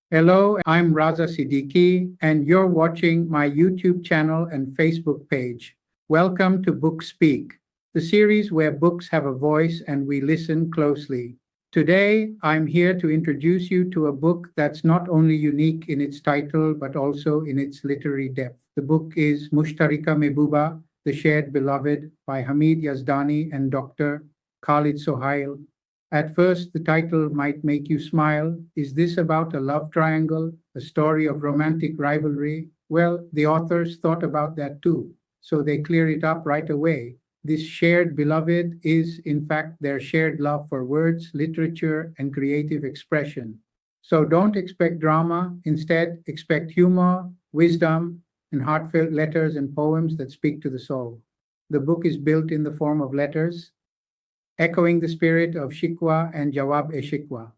Hello, I'm Raza Siddiqi, and you're watching my YouTube channel and Facebook page. Welcome to Book Speak, the series where books have a voice and we listen closely. Today, I'm here to introduce you to a book that's not only unique in its title but also in its literary depth. The book is Mushtarika Mehbooba, The Shared Beloved by Hamid Yazdani and Dr. KhalidSohail. At first, the title might make you smile. Is this about a love triangle, a story of romantic rivalry? Well, the authors thought about that too, so they clear it up right away. This shared beloved is, in fact, their shared love for words, literature, and creative expression. So don't expect drama. Instead, expect humor, wisdom, and heartfelt letters and poems that speak to the soul. The book is built in the form of letters, echoing the spirit of Shikwa and Jawab-e-Shikwa,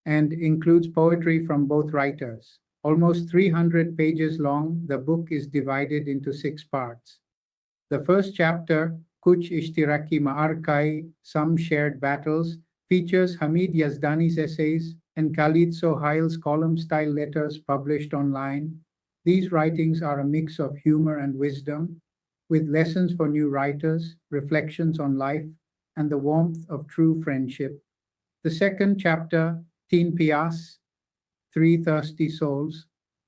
and includes poetry from both writers. Almost 300 pages long, the book is divided into 6 parts. The first chapter, Kuch Ishtiraki Ma'arkai, Some Shared Battles, features Hamid Yazdani's essays and Khalid Sohail's column-style letters published online. These writings are a mix of humor and wisdom, with lessons for new writers, reflections on life, and the warmth of true friendship. The second chapter, Teen Pias, Three Thirsty Souls,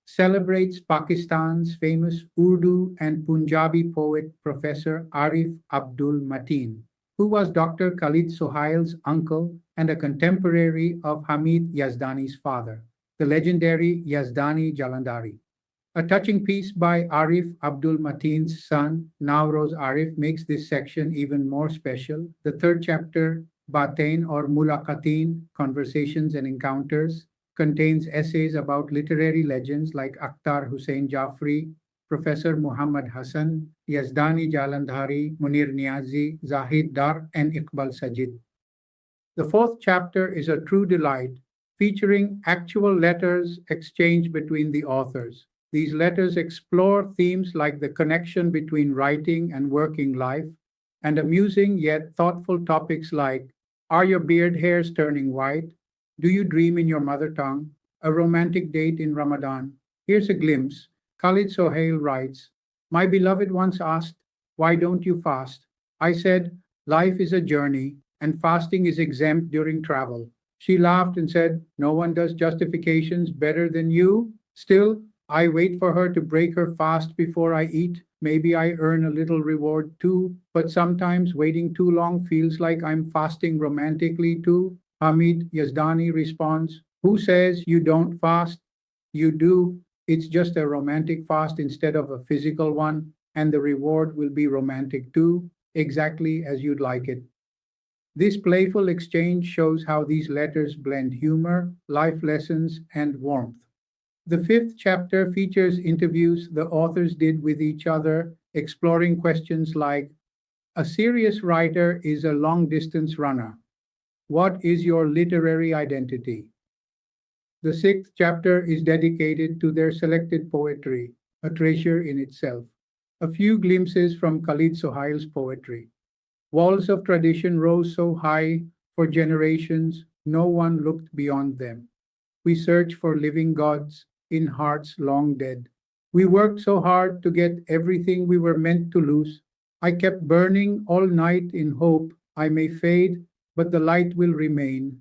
celebrates Pakistan's famous Urdu and Punjabi poet Professor Arif Abdul Mateen, who was Dr. Khalid Sohail's uncle and a contemporary of Hamid Yazdani's father, the legendary Yazdani Jalandhari. A touching piece by Arif Abdul Mateen's son, Nowroz Arif, makes this section even more special. The third chapter, Batain or Mulaqateen, Conversations and Encounters, contains essays about literary legends like Akhtar Hussain Jafri, Professor Muhammad Hassan, Yazdani Jalandhari, Munir Niazi, Zahid Dar, and Iqbal Sajid. The fourth chapter is a true delight, featuring actual letters exchanged between the authors. These letters explore themes like the connection between writing and working life, and amusing yet thoughtful topics like, are your beard hairs turning white? Do you dream in your mother tongue? A romantic date in Ramadan. Here's a glimpse. Khalid Sohail writes, my beloved once asked, why don't you fast? I said, life is a journey, and fasting is exempt during travel. She laughed and said, no one does justifications better than you. Still, I wait for her to break her fast before I eat. Maybe I earn a little reward too, but sometimes waiting too long feels like I'm fasting romantically too. Hamid Yazdani responds, who says you don't fast? You do. It's just a romantic fast instead of a physical one, and the reward will be romantic too, exactly as you'd like it. This playful exchange shows how these letters blend humor, life lessons, and warmth. The fifth chapter features interviews the authors did with each other, exploring questions like, a serious writer is a long distance runner. What is your literary identity? The sixth chapter is dedicated to their selected poetry, a treasure in itself. A few glimpses from Khalid Sohail's poetry. Walls of tradition rose so high for generations, no one looked beyond them. We search for living gods in hearts long dead. We worked so hard to get everything we were meant to lose. I kept burning all night in hope I may fade, but the light will remain.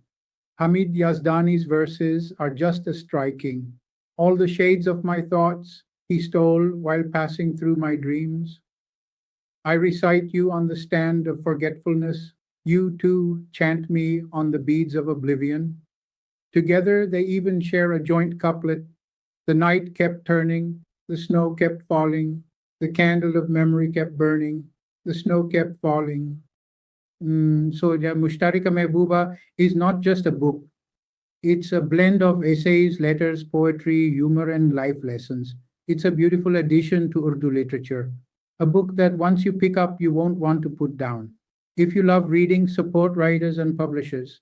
Hamid Yazdani's verses are just as striking. All the shades of my thoughts he stole while passing through my dreams. I recite you on the stand of forgetfulness. You too chant me on the beads of oblivion. Together they even share a joint couplet. The night kept turning, the snow kept falling, the candle of memory kept burning, the snow kept falling. So Mushtarika Mehbooba is not just a book. It's a blend of essays, letters, poetry, humor, and life lessons. It's a beautiful addition to Urdu literature, a book that once you pick up, you won't want to put down. If you love reading, support writers and publishers.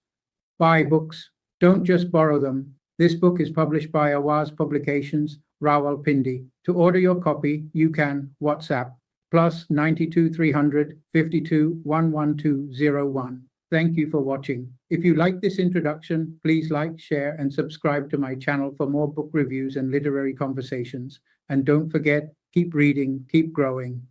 Buy books, don't just borrow them. This book is published by Awaz Publications, Rawalpindi. To order your copy, you can WhatsApp +92 300 52 11201. thank you for watching. If you like this introduction, please like, share, and subscribe to my channel for more book reviews and literary conversations. And don't forget, keep reading, keep growing.